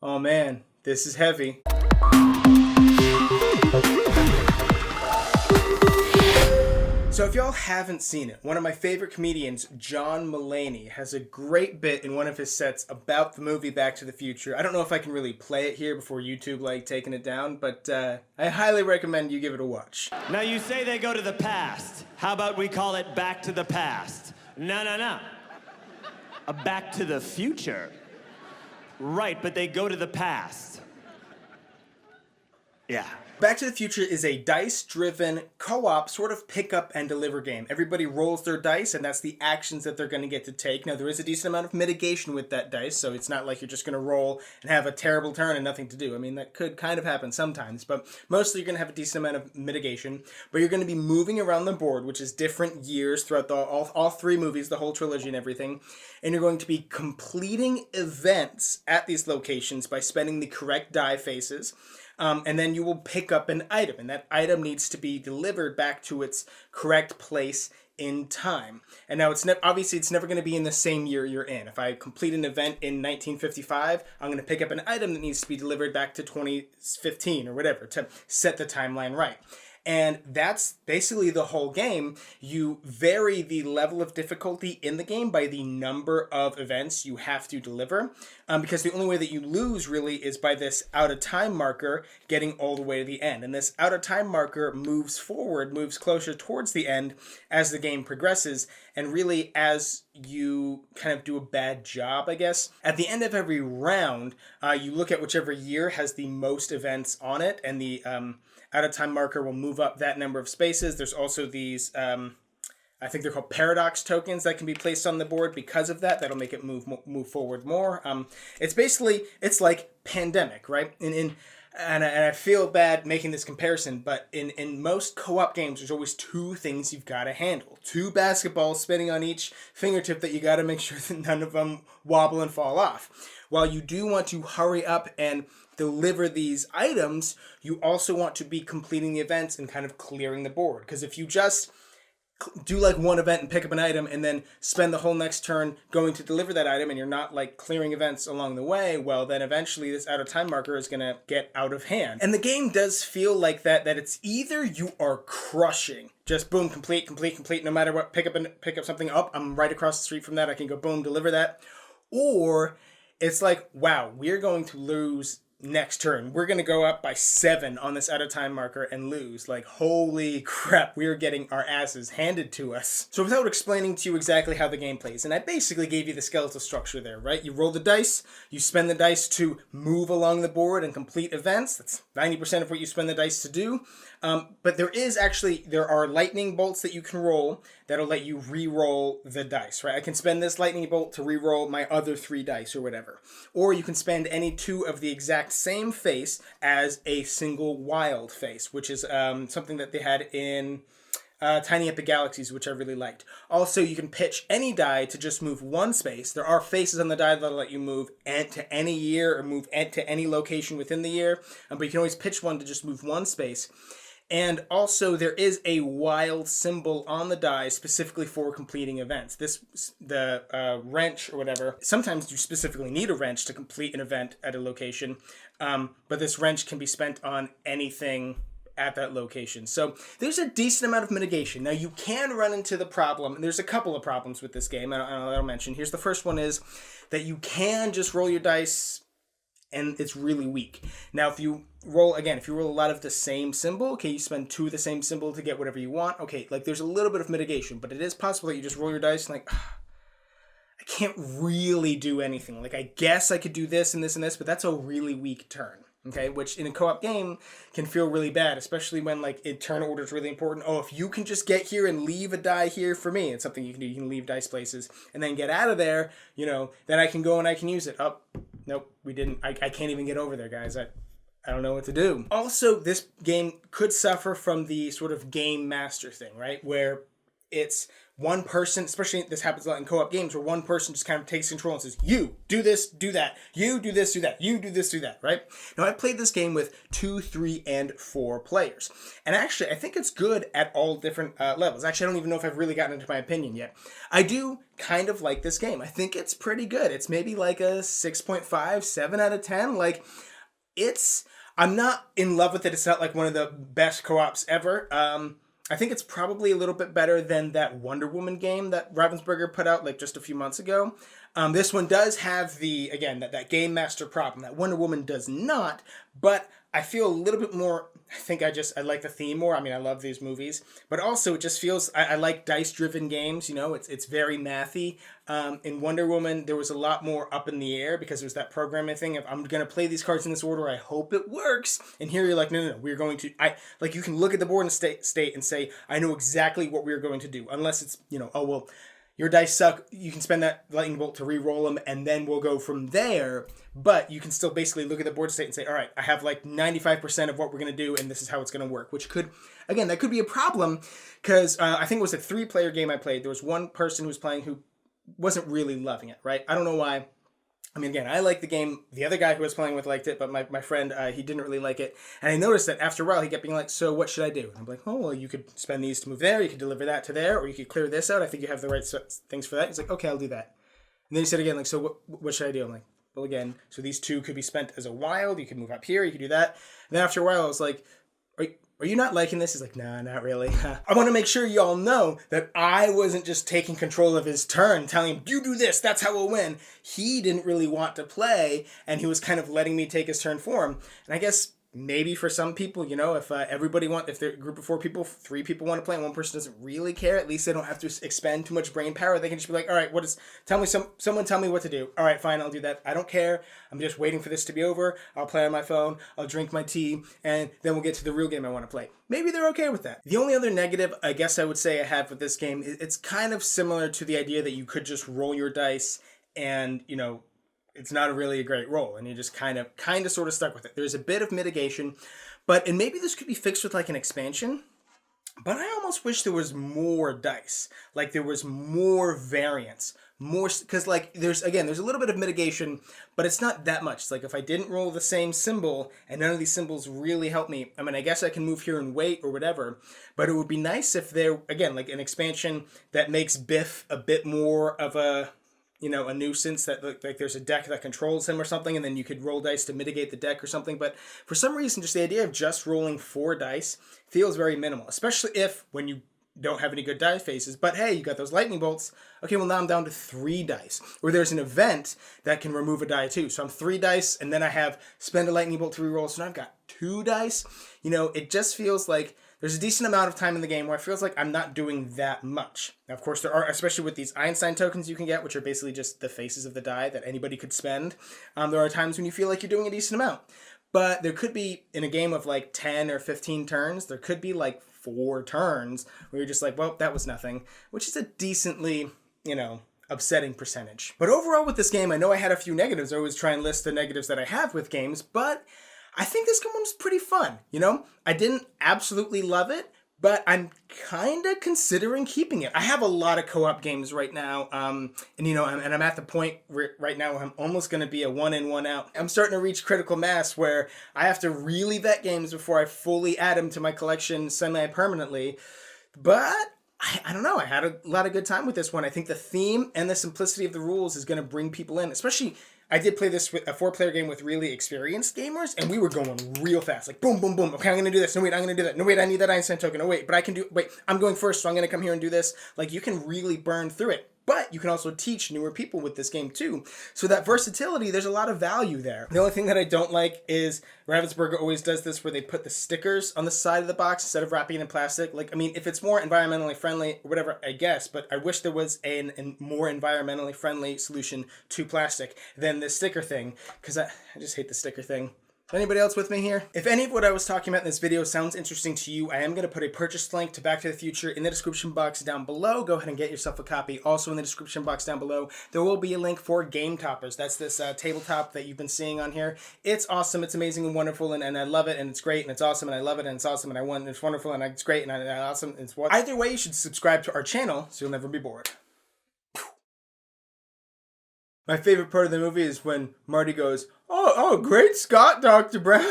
Oh man, this is heavy. So if y'all haven't seen it, one of my favorite comedians, John Mulaney, has a great bit in one of his sets about the movie Back to the Future. I don't know if I can really play it here before YouTube taking it down, but I highly recommend you give it a watch. Now you say they go to the past. How about we call it Back to the Past? No. A Back to the Future. Right, but they go to the past. Yeah. Back to the Future is a dice-driven, co-op sort of pick-up and deliver game. Everybody rolls their dice, and that's the actions that they're going to get to take. Now, there is a decent amount of mitigation with that dice, so it's not like you're just going to roll and have a terrible turn and nothing to do. I mean, that could kind of happen sometimes, but mostly you're going to have a decent amount of mitigation. But you're going to be moving around the board, which is different years throughout all three movies, the whole trilogy and everything. And you're going to be completing events at these locations by spending the correct die faces. And then you will pick up an item, and that item needs to be delivered back to its correct place in time. And now obviously it's never going to be in the same year you're in. If I complete an event in 1955, I'm going to pick up an item that needs to be delivered back to 2015 or whatever to set the timeline right. And that's basically the whole game. You vary the level of difficulty in the game by the number of events you have to deliver, because the only way that you lose really is by this out-of-time marker getting all the way to the end. And this out-of-time marker moves closer towards the end as the game progresses, and really as you kind of do a bad job, I guess. At the end of every round, you look at whichever year has the most events on it, and the out-of-time marker will move up that number of spaces. There's also these, I think they're called paradox tokens that can be placed on the board because of that. That'll make it move forward more. It's like Pandemic, right? And I feel bad making this comparison, but in most co-op games, there's always two things you've got to handle. Two basketballs spinning on each fingertip that you got to make sure that none of them wobble and fall off. While you do want to hurry up and deliver these items, you also want to be completing the events and kind of clearing the board. Because if you just do like one event and pick up an item and then spend the whole next turn going to deliver that item and you're not like clearing events along the way, well then eventually this out of time marker is going to get out of hand. And the game does feel like that it's either you are crushing, just boom, complete, no matter what, pick up something up, I'm right across the street from that, I can go boom, deliver that. Or it's like, wow, we're going to lose next turn. We're going to go up by 7 on this out of time marker and lose. Like, holy crap, we are getting our asses handed to us. So without explaining to you exactly how the game plays, and I basically gave you the skeletal structure there, right? You roll the dice, you spend the dice to move along the board and complete events. That's 90% of what you spend the dice to do. But there are lightning bolts that you can roll that'll let you re-roll the dice, right? I can spend this lightning bolt to re-roll my other 3 dice or whatever. Or you can spend any 2 of the exact same face as a single wild face, which is something that they had in Tiny Epic Galaxies, which I really liked. Also, you can pitch any die to just move 1 space. There are faces on the die that'll let you move to any year or move to any location within the year, but you can always pitch one to just move 1 space. And also, there is a wild symbol on the die specifically for completing events. The wrench or whatever, sometimes you specifically need a wrench to complete an event at a location, but this wrench can be spent on anything at that location. So there's a decent amount of mitigation. Now, you can run into the problem, and there's a couple of problems with this game, and I'll mention. Here's the first one is that you can just roll your dice and it's really weak. Now, if you roll a lot of the same symbol, okay, you spend 2 of the same symbol to get whatever you want. Okay, like there's a little bit of mitigation, but it is possible that you just roll your dice and like, I can't really do anything. Like, I guess I could do this and this and this, but that's a really weak turn. Okay, which in a co-op game can feel really bad, especially when like turn order is really important. Oh, if you can just get here and leave a die here for me, it's something you can do. You can leave dice places and then get out of there, then I can go and I can use it. Oh, nope, we didn't. I can't even get over there, guys. I don't know what to do. Also, this game could suffer from the sort of game master thing, right? Where it's one person, especially this happens a lot in co-op games, where one person just kind of takes control and says, you do this, do that, you do this, do that, you do this, do that, right? Now, I played this game with 2, 3, and 4 players. And actually, I think it's good at all different levels. Actually, I don't even know if I've really gotten into my opinion yet. I do kind of like this game. I think it's pretty good. It's maybe like a 6.5, 7 out of 10. Like, I'm not in love with it. It's not like one of the best co-ops ever. I think it's probably a little bit better than that Wonder Woman game that Ravensburger put out like just a few months ago. This one does have that Game Master problem that Wonder Woman does not, but I feel a little bit more, I like the theme more. I mean, I love these movies, but also it just feels, I like dice-driven games, it's very mathy. In Wonder Woman, there was a lot more up in the air because there's that programming thing of, I'm going to play these cards in this order, I hope it works. And here you're like, no, we're going to, you can look at the board and state and say, I know exactly what we're going to do, unless it's, your dice suck, you can spend that lightning bolt to re-roll them, and then we'll go from there. But you can still basically look at the board state and say, all right, I have like 95% of what we're going to do, and this is how it's going to work. Which that could be a problem, because I think it was a 3-player game I played. There was one person who was playing who wasn't really loving it, right? I don't know why. I mean, again, I like the game. The other guy who was playing with liked it, but my friend, he didn't really like it. And I noticed that after a while, he kept being like, so what should I do? And I'm like, oh, well, you could spend these to move there. You could deliver that to there, or you could clear this out. I think you have the right things for that. He's like, okay, I'll do that. And then he said again, like, so what should I do? I'm like, well, again, so these 2 could be spent as a wild. You could move up here. You could do that. And then after a while, I was like, are you not liking this? He's like, nah, not really. I want to make sure y'all know that I wasn't just taking control of his turn, telling him, you do this, that's how we'll win. He didn't really want to play, and he was kind of letting me take his turn for him. And I guess maybe for some people, if if they're a group of 4 people, 3 people want to play and one person doesn't really care, at least they don't have to expend too much brain power. They can just be like, all right, someone tell me what to do. All right, fine, I'll do that. I don't care. I'm just waiting for this to be over. I'll play on my phone. I'll drink my tea, and then we'll get to the real game I want to play. Maybe they're okay with that. The only other negative I guess I would say I have with this game, it's kind of similar to the idea that you could just roll your dice and, it's not really a great roll, and you're just kind of sort of stuck with it. There's a bit of mitigation, and maybe this could be fixed with like an expansion, but I almost wish there was more dice. Like there was more variance, because there's a little bit of mitigation, but it's not that much. It's like if I didn't roll the same symbol and none of these symbols really help me, I mean, I guess I can move here and wait or whatever, but it would be nice if there, again, like an expansion that makes Biff a bit more of a nuisance, that like there's a deck that controls him or something, and then you could roll dice to mitigate the deck or something. But for some reason, just the idea of just rolling 4 dice feels very minimal, especially when you don't have any good die faces. But hey, you got those lightning bolts. Okay, well now I'm down to 3 dice. Or there's an event that can remove a die too. So I'm 3 dice, and then I have spend a lightning bolt to reroll, so now I've got 2 dice. It just feels like there's a decent amount of time in the game where it feels like I'm not doing that much. Now, of course, there are, especially with these Einstein tokens you can get, which are basically just the faces of the die that anybody could spend. There are times when you feel like you're doing a decent amount. But there could be, in a game of like 10 or 15 turns, there could be like 4 turns where you're just like, well, that was nothing, which is a decently, upsetting percentage. But overall with this game, I know I had a few negatives. I always try and list the negatives that I have with games, but I think this one was pretty fun, I didn't absolutely love it, but I'm kind of considering keeping it. I have a lot of co-op games right now, and I'm at the point right now where I'm almost going to be a 1 in, 1 out. I'm starting to reach critical mass where I have to really vet games before I fully add them to my collection semi-permanently, but I don't know. I had a lot of good time with this one. I think the theme and the simplicity of the rules is going to bring people in, especially I did play this with a 4-player game with really experienced gamers, and we were going real fast. Like, boom, boom, boom. Okay, I'm going to do this. No, wait, I'm going to do that. No, wait, I need that Einstein token. No, wait, but I'm going first, so I'm going to come here and do this. Like, you can really burn through it. But you can also teach newer people with this game too. So that versatility, there's a lot of value there. The only thing that I don't like is Ravensburger always does this where they put the stickers on the side of the box instead of wrapping it in plastic. Like, I mean, if it's more environmentally friendly or whatever, I guess, but I wish there was a more environmentally friendly solution to plastic than this sticker thing, because I just hate the sticker thing. Anybody else with me here? If any of what I was talking about in this video sounds interesting to you, I am going to put a purchase link to Back to the Future in the description box down below. Go ahead and get yourself a copy. Also in the description box down below, there will be a link for Game Toppers. That's this tabletop that you've been seeing on here. It's awesome, it's amazing and wonderful, and I love it, and it's great, and it's awesome, and I love it, and it's awesome, and I want, and it's wonderful, and it's great, and it's awesome, and it's what. Either way, you should subscribe to our channel so you'll never be bored. My favorite part of the movie is when Marty goes, oh, great Scott, Dr. Brown.